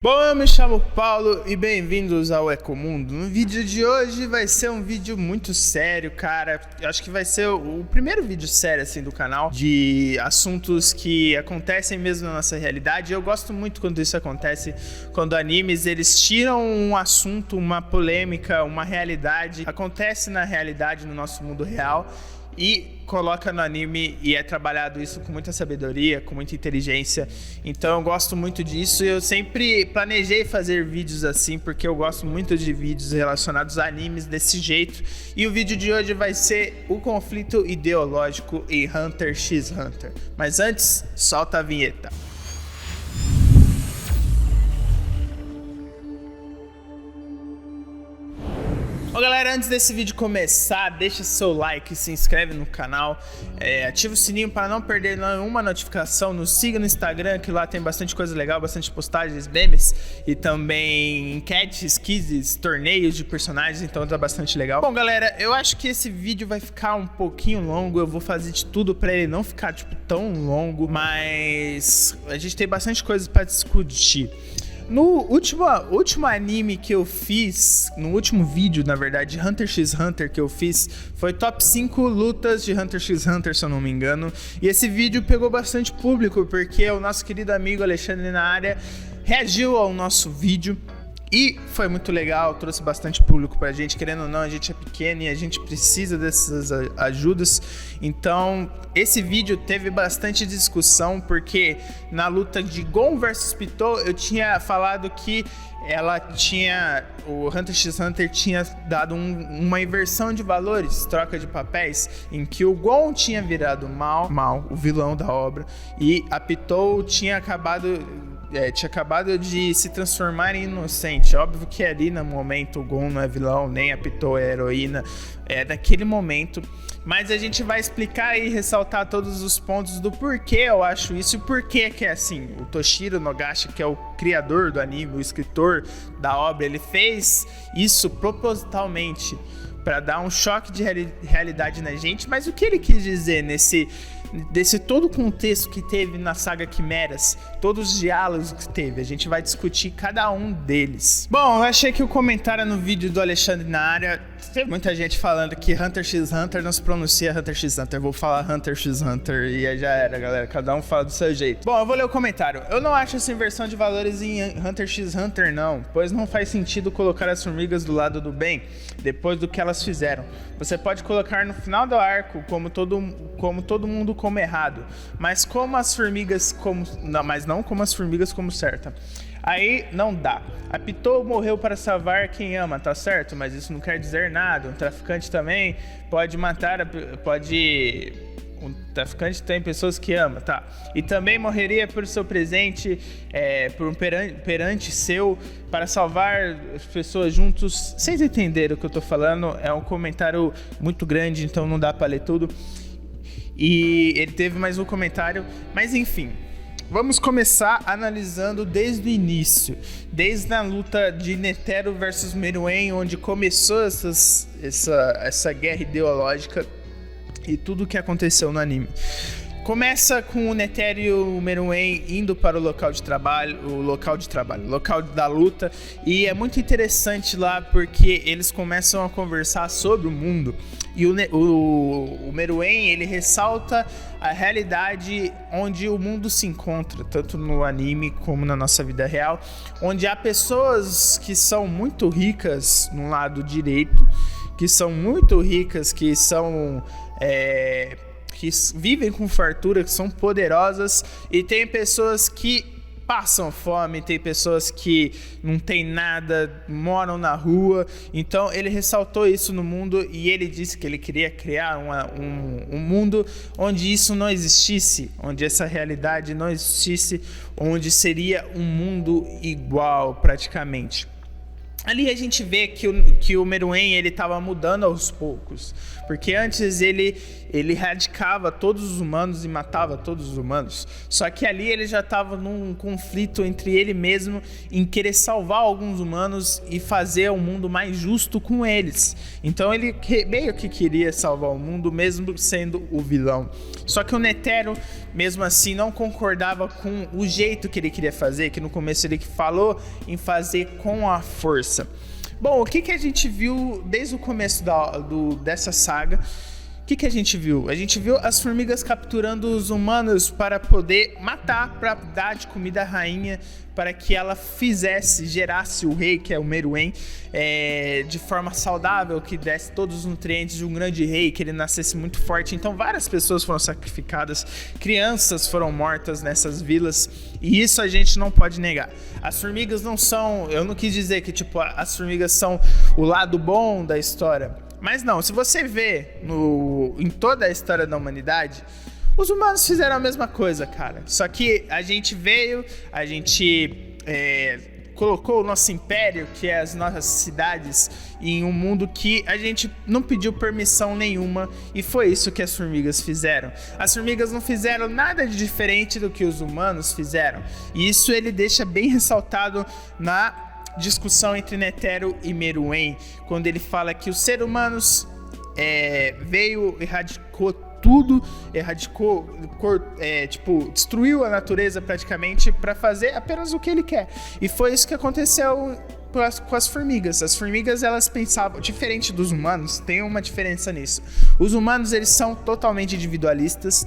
Bom, eu me chamo Paulo e bem-vindos ao Ecomundo. No vídeo de hoje vai ser um vídeo muito sério, cara. Eu acho que vai ser o primeiro vídeo sério assim do canal, de assuntos que acontecem mesmo na nossa realidade. Eu gosto muito quando isso acontece, quando animes eles tiram um assunto, uma polêmica, uma realidade, acontece na realidade, no nosso mundo real, e coloca no anime e é trabalhado isso com muita sabedoria, com muita inteligência. Então eu gosto muito disso e eu sempre planejei fazer vídeos assim, porque eu gosto muito de vídeos relacionados a animes desse jeito. E o vídeo de hoje vai ser o conflito ideológico em Hunter x Hunter. Mas antes, solta a vinheta. Bom, galera, antes desse vídeo começar, deixa seu like, se inscreve no canal, ativa o sininho para não perder nenhuma notificação, nos siga no Instagram, que lá tem bastante coisa legal, bastante postagens, memes e também enquetes, quizzes, torneios de personagens, então tá bastante legal. Bom, galera, eu acho que esse vídeo vai ficar um pouquinho longo, eu vou fazer de tudo para ele não ficar tão longo, mas a gente tem bastante coisa para discutir. No último anime que eu fiz, no último vídeo, na verdade, Hunter x Hunter que eu fiz, foi top 5 lutas de Hunter x Hunter, se eu não me engano. E esse vídeo pegou bastante público, porque o nosso querido amigo Alexandre na área reagiu ao nosso vídeo. E foi muito legal, trouxe bastante público pra gente, querendo ou não, a gente é pequeno e a gente precisa dessas ajudas. Então, esse vídeo teve bastante discussão, porque na luta de Gon vs Pitou, eu tinha falado que o Hunter x Hunter tinha dado uma inversão de valores, troca de papéis, em que o Gon tinha virado mal, o vilão da obra, e a Pitou tinha acabado de se transformar em inocente. Óbvio que ali no momento o Gon não é vilão, nem a Pitou é heroína, é daquele momento. Mas a gente vai explicar e ressaltar todos os pontos do porquê eu acho isso e porquê que é assim. O Toshiro Nogashi, que é o criador do anime, o escritor da obra, ele fez isso propositalmente para dar um choque de realidade na gente. Mas o que ele quis dizer desse todo o contexto que teve na saga Quimeras, todos os diálogos que teve, a gente vai discutir cada um deles. Bom, eu achei que o comentário no vídeo do Alexandre na área, teve muita gente falando que Hunter x Hunter não se pronuncia Hunter x Hunter, eu vou falar Hunter x Hunter e aí já era, galera, cada um fala do seu jeito. Bom, eu vou ler o comentário. Eu não acho essa inversão de valores em Hunter x Hunter não, pois não faz sentido colocar as formigas do lado do bem, depois do que elas fizeram. Você pode colocar no final do arco como todo mundo como errado, mas não como as formigas como certa. Aí não dá. A Pitou morreu para salvar quem ama, tá certo? Mas isso não quer dizer nada. Um traficante também pode matar, um traficante tem pessoas que ama, tá? E também morreria por seu presente, por um perante seu, para salvar as pessoas juntos. Vocês entenderam o que eu tô falando? É um comentário muito grande, então não dá pra ler tudo. E ele teve mais um comentário, mas enfim. Vamos começar analisando desde o início, desde a luta de Netero versus Meruem, onde começou essa guerra ideológica e tudo o que aconteceu no anime. Começa com o Netero e o Meruem indo para o local da luta, e é muito interessante lá porque eles começam a conversar sobre o mundo. E o Meruem, ele ressalta a realidade onde o mundo se encontra, tanto no anime como na nossa vida real, onde há pessoas que são muito ricas no lado direito, que são muito ricas, que vivem com fartura, que são poderosas, e tem pessoas que passam fome, tem pessoas que não tem nada, moram na rua. Então ele ressaltou isso no mundo e ele disse que ele queria criar um mundo onde isso não existisse, onde essa realidade não existisse, onde seria um mundo igual praticamente. Ali a gente vê que o Meruem ele estava mudando aos poucos, porque antes ele erradicava todos os humanos e matava todos os humanos, só que ali ele já estava num conflito entre ele mesmo em querer salvar alguns humanos e fazer o mundo mais justo com eles. Então ele meio que queria salvar o mundo mesmo sendo o vilão. Só que o Netero, mesmo assim, não concordava com o jeito que ele queria fazer, que no começo ele falou em fazer com a força. Bom, o que a gente viu desde o começo dessa saga? O que a gente viu? A gente viu as formigas capturando os humanos para poder matar, para dar de comida à rainha, para que ela gerasse o rei, que é o Meruem, de forma saudável, que desse todos os nutrientes de um grande rei, que ele nascesse muito forte. Então várias pessoas foram sacrificadas, crianças foram mortas nessas vilas, e isso a gente não pode negar. As formigas não são, eu não quis dizer que tipo, as formigas são o lado bom da história, mas não, se você vê em toda a história da humanidade, os humanos fizeram a mesma coisa, cara. Só que a gente colocou o nosso império, que é as nossas cidades, em um mundo que a gente não pediu permissão nenhuma, e foi isso que as formigas fizeram. As formigas não fizeram nada de diferente do que os humanos fizeram, e isso ele deixa bem ressaltado na discussão entre Netero e Meruem, quando ele fala que os seres humanos veio, erradicou tudo, destruiu a natureza praticamente para fazer apenas o que ele quer. E foi isso que aconteceu com as formigas. As formigas, elas pensavam diferente dos humanos. Tem uma diferença nisso. Os humanos, eles são totalmente individualistas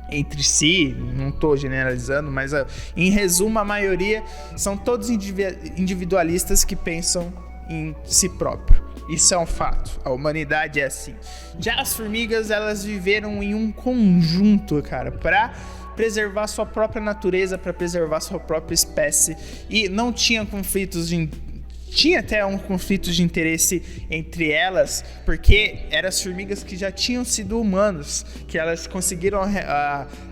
entre si, não estou generalizando, mas em resumo, a maioria são todos individualistas que pensam em si próprio. Isso é um fato, a humanidade é assim. Já as formigas, elas viveram em um conjunto, cara, para preservar sua própria natureza, para preservar sua própria espécie, e não tinha conflitos tinha até um conflito de interesse entre elas, porque eram as formigas que já tinham sido humanos, que elas conseguiram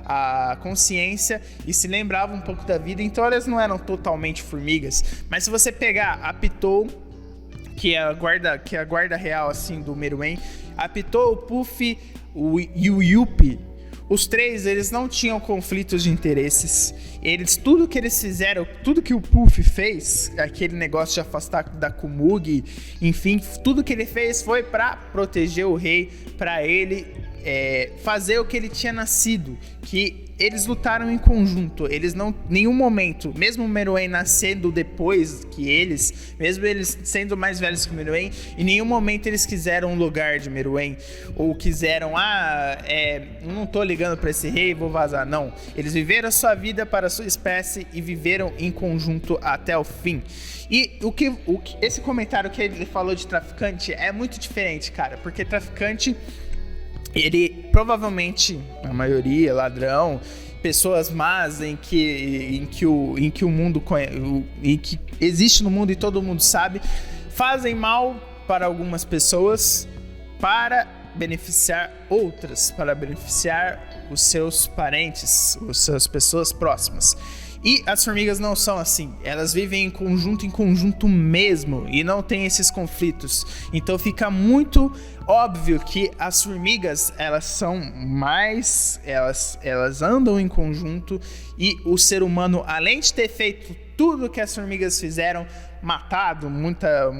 a consciência e se lembravam um pouco da vida, então elas não eram totalmente formigas. Mas se você pegar a Pitou, que é a guarda real assim do Meruem, a Pitou, o Puff e o Yuppie, os três, eles não tinham conflitos de interesses. Tudo que eles fizeram, tudo que o Puff fez, aquele negócio de afastar da Kumug, enfim, tudo que ele fez foi para proteger o rei, para ele fazer o que ele tinha nascido, que eles lutaram em conjunto. Eles não, nenhum momento, mesmo o Meruem nascendo depois que eles, mesmo eles sendo mais velhos que o Meruem, em nenhum momento eles quiseram um lugar de Meruem, ou quiseram, não tô ligando pra esse rei, vou vazar. Não, eles viveram a sua vida para a sua espécie e viveram em conjunto até o fim. E esse comentário que ele falou de traficante é muito diferente, cara, porque traficante, ele provavelmente, a maioria, ladrão, pessoas más em que o mundo em que existe no mundo e todo mundo sabe, fazem mal para algumas pessoas para beneficiar outras, para beneficiar os seus parentes, as suas pessoas próximas. E as formigas não são assim, elas vivem em conjunto mesmo, e não tem esses conflitos. Então fica muito óbvio que as formigas, elas andam em conjunto, e o ser humano, além de ter feito tudo que as formigas fizeram, matado muitas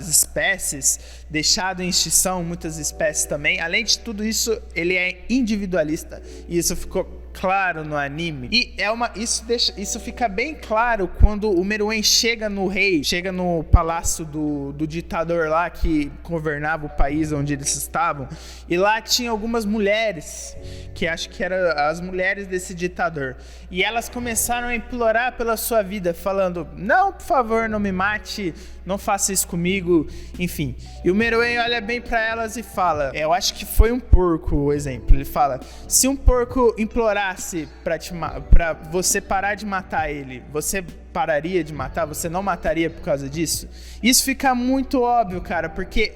espécies, deixado em extinção muitas espécies também, além de tudo isso, ele é individualista, e isso ficou claro no anime. E isso fica bem claro quando o Meruem chega no palácio do ditador lá que governava o país onde eles estavam, e lá tinha algumas mulheres, que acho que eram as mulheres desse ditador, e elas começaram a implorar pela sua vida, falando: não, por favor, não me mate, não faça isso comigo, enfim. E o Meruem olha bem pra elas e fala, eu acho que foi um porco o exemplo, ele fala: se um porco implorasse pra você parar de matar ele, você pararia de matar? Você não mataria por causa disso? Isso fica muito óbvio, cara, porque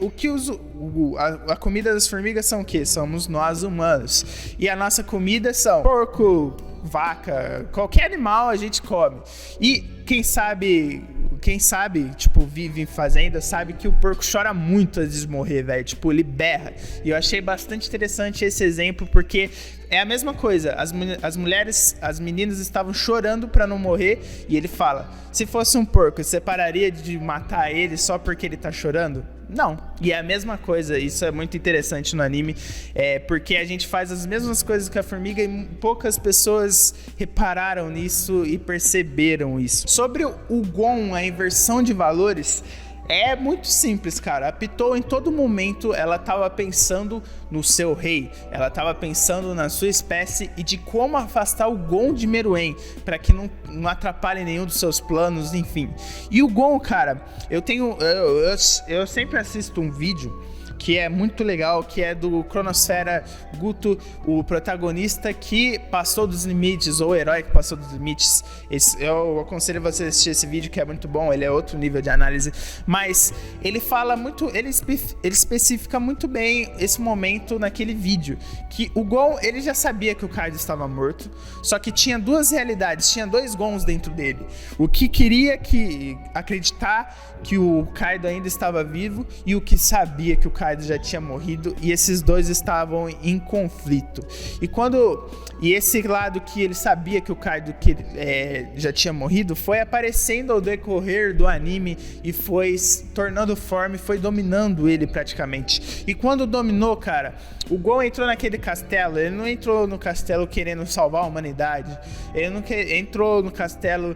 a comida das formigas são o quê? Somos nós humanos. E a nossa comida são porco, vaca, qualquer animal a gente come. E quem sabe quem sabe, tipo, vive em fazenda, sabe que o porco chora muito antes de morrer, velho. Tipo, ele berra. E eu achei bastante interessante esse exemplo, porque é a mesma coisa. As mulheres, as meninas estavam chorando pra não morrer. E ele fala, se fosse um porco, você pararia de matar ele só porque ele tá chorando? Não. E é a mesma coisa. Isso é muito interessante no anime. Porque a gente faz as mesmas coisas que a formiga e poucas pessoas repararam nisso e perceberam isso. Sobre o Gon, a inversão de valores, é muito simples, cara. A Pitou, em todo momento, ela tava pensando no seu rei. Ela tava pensando na sua espécie e de como afastar o Gon de Meruem, para que não atrapalhe nenhum dos seus planos, enfim. E o Gon, cara, eu sempre assisto um vídeo que é muito legal, que é do Cronosfera Guto, o protagonista que passou dos limites, ou o herói que passou dos limites. Eu aconselho você a assistir esse vídeo, que é muito bom, ele é outro nível de análise, mas ele fala muito, ele especifica muito bem esse momento naquele vídeo, que o Gon, ele já sabia que o Kaido estava morto, só que tinha duas realidades, tinha dois Gons dentro dele, o que queria acreditar que o Kaido ainda estava vivo e o que sabia que o Kaido já tinha morrido, e esses dois estavam em conflito. E esse lado que ele sabia que o Kaido já tinha morrido foi aparecendo ao decorrer do anime e foi tornando forma e foi dominando ele praticamente. E quando dominou, cara, o Gon entrou naquele castelo, ele não entrou no castelo querendo salvar a humanidade, ele não entrou no castelo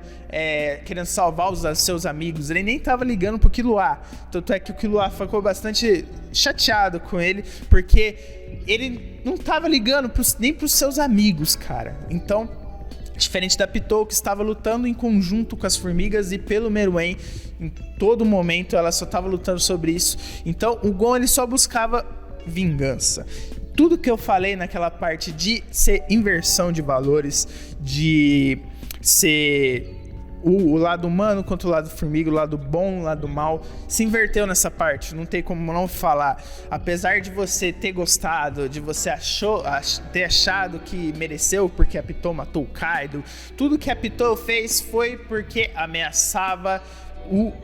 querendo salvar os seus amigos, ele nem tava ligando pro Killua. Tanto é que o Killua ficou bastante chateado com ele, porque ele não tava ligando nem pros seus amigos, cara. Então, diferente da Pitou, que estava lutando em conjunto com as formigas e pelo Meruem, em todo momento ela só tava lutando sobre isso. Então, o Gon, ele só buscava vingança. Tudo que eu falei naquela parte de ser inversão de valores, de ser o lado humano contra o lado formiga, o lado bom, o lado mal, se inverteu nessa parte, não tem como não falar. Apesar de você ter gostado, de você ter achado que mereceu porque a Pitou matou o Kaido, tudo que a Pitou fez foi porque ameaçava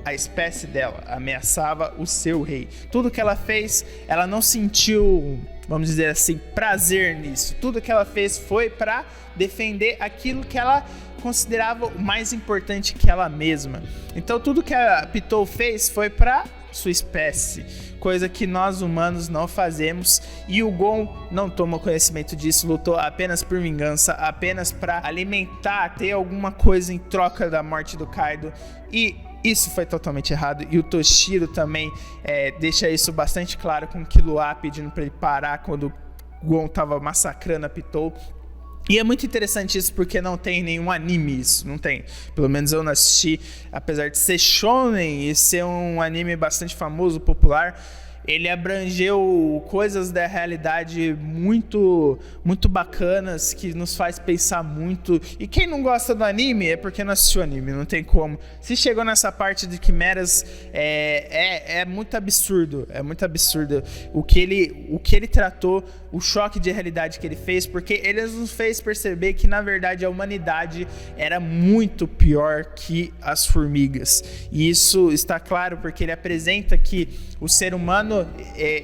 a espécie dela, ameaçava o seu rei. Tudo que ela fez, ela não sentiu, vamos dizer assim, prazer nisso. Tudo que ela fez foi para defender aquilo que ela considerava o mais importante que ela mesma. Então tudo que a Pitou fez foi para sua espécie, coisa que nós humanos não fazemos, e o Gon não tomou conhecimento disso, lutou apenas por vingança, apenas para alimentar, ter alguma coisa em troca da morte do Kaido, e isso foi totalmente errado. E o Toshiro também deixa isso bastante claro com o Killua pedindo para ele parar quando o Gon tava massacrando a Pitou. E é muito interessante isso, porque não tem nenhum anime isso, não tem. Pelo menos eu não assisti, apesar de ser shonen e ser um anime bastante famoso, popular, ele abrangeu coisas da realidade muito, muito bacanas, que nos faz pensar muito. E quem não gosta do anime é porque não assistiu anime, não tem como. Se chegou nessa parte de quimeras, é muito absurdo, o que ele tratou, o choque de realidade que ele fez, porque ele nos fez perceber que, na verdade, a humanidade era muito pior que as formigas. E isso está claro porque ele apresenta que o ser humano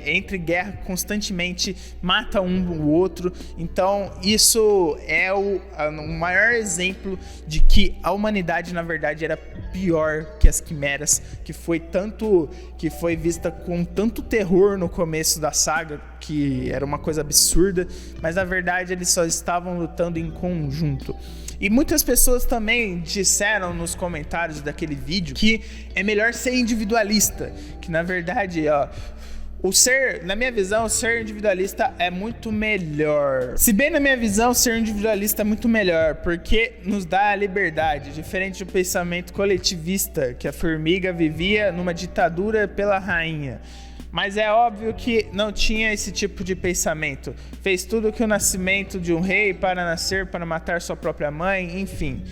entra em guerra constantemente, mata o outro. Então isso é o maior exemplo de que a humanidade, na verdade, era pior que as quimeras, que foi vista com tanto terror no começo da saga, que era uma coisa absurda, mas na verdade eles só estavam lutando em conjunto. E muitas pessoas também disseram nos comentários daquele vídeo que é melhor ser individualista, que na verdade, na minha visão, ser individualista é muito melhor. Se bem na minha visão, ser individualista é muito melhor, porque nos dá a liberdade, diferente do pensamento coletivista, que a formiga vivia numa ditadura pela rainha. Mas é óbvio que não tinha esse tipo de pensamento. Fez tudo que o nascimento de um rei para nascer, para matar sua própria mãe, enfim.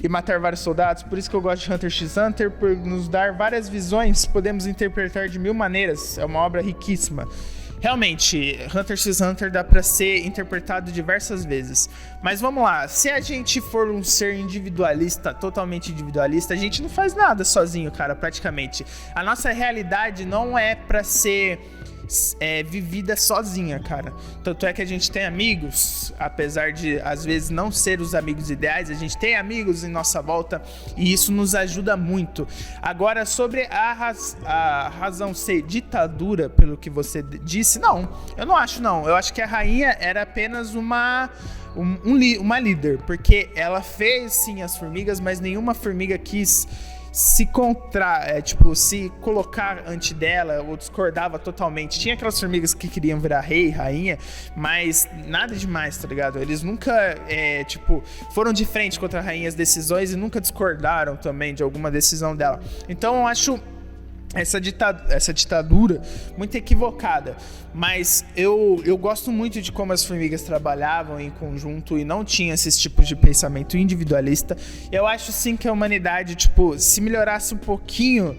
E matar vários soldados. Por isso que eu gosto de Hunter x Hunter, por nos dar várias visões. Podemos interpretar de mil maneiras. É uma obra riquíssima. realmente, Hunter x Hunter dá pra ser interpretado diversas vezes. Mas vamos lá, se a gente for um ser individualista, totalmente individualista, a gente não faz nada sozinho, cara, praticamente. A nossa realidade não é pra ser vivida sozinha, cara. Tanto é que a gente tem amigos, apesar de às vezes não ser os amigos ideais, a gente tem amigos em nossa volta e isso nos ajuda muito. Agora, sobre a razão ser ditadura, pelo que você disse, não, eu não acho não. Eu acho que a rainha era apenas uma líder, porque ela fez sim as formigas, mas nenhuma formiga quis se se colocar ante dela ou discordava totalmente. Tinha aquelas formigas que queriam virar rei, rainha, mas nada demais, tá ligado? Eles nunca, foram de frente contra a rainha as decisões e nunca discordaram também de alguma decisão dela. Então eu acho essa ditadura muito equivocada, mas eu gosto muito de como as formigas trabalhavam em conjunto e não tinha esses tipos de pensamento individualista. Eu acho sim que a humanidade, se melhorasse um pouquinho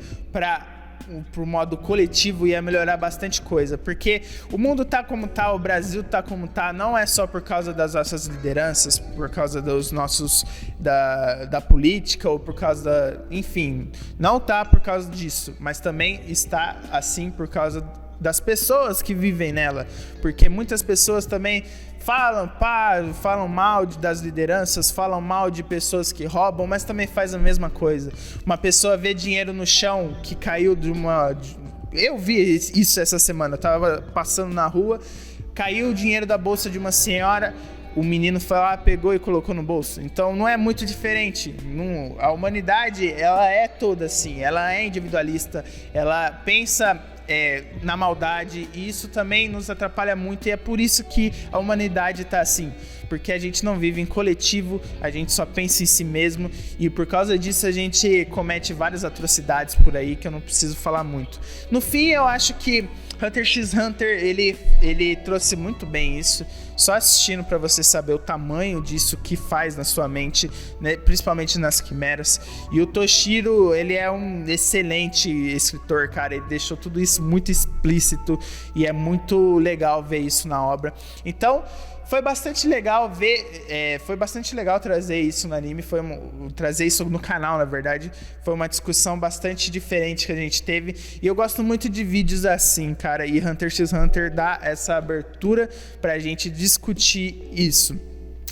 pro modo coletivo, ia melhorar bastante coisa, porque o mundo tá como tá, o Brasil tá como tá, não é só por causa das nossas lideranças, por causa dos nossos da política ou por causa enfim, não tá por causa disso, mas também está assim por causa das pessoas que vivem nela, porque muitas pessoas também falam mal das lideranças, falam mal de pessoas que roubam, mas também faz a mesma coisa. Uma pessoa vê dinheiro no chão que caiu eu vi isso essa semana, eu tava passando na rua, caiu o dinheiro da bolsa de uma senhora, o menino foi lá, pegou e colocou no bolso. Então não é muito diferente. A humanidade, ela é toda assim, ela é individualista, ela pensa na maldade, e isso também nos atrapalha muito, e é por isso que a humanidade tá assim, porque a gente não vive em coletivo, a gente só pensa em si mesmo, e por causa disso a gente comete várias atrocidades por aí que eu não preciso falar muito. No fim, eu acho que Hunter x Hunter, ele trouxe muito bem isso, só assistindo pra você saber o tamanho disso que faz na sua mente, né, principalmente nas quimeras. E o Toshiro, ele é um excelente escritor, cara, ele deixou tudo isso muito explícito e é muito legal ver isso na obra. Então, foi bastante legal foi bastante legal trazer isso no anime, trazer isso no canal, na verdade. Foi uma discussão bastante diferente que a gente teve, e eu gosto muito de vídeos assim, cara, e Hunter x Hunter dá essa abertura pra gente discutir isso.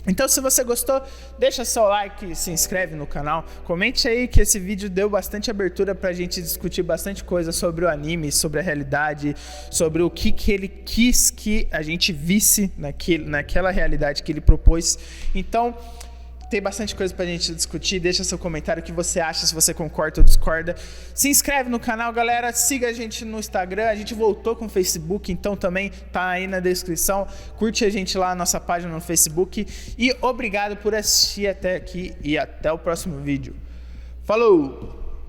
Então, se você gostou, deixa seu like, se inscreve no canal, comente aí que esse vídeo deu bastante abertura pra gente discutir bastante coisa sobre o anime, sobre a realidade, sobre o que ele quis que a gente visse naquela realidade que ele propôs. Então, tem bastante coisa pra gente discutir. Deixa seu comentário, o que você acha, se você concorda ou discorda. Se inscreve no canal, galera. Siga a gente no Instagram. A gente voltou com o Facebook, então também tá aí na descrição. Curte a gente lá, a nossa página no Facebook. E obrigado por assistir até aqui e até o próximo vídeo. Falou!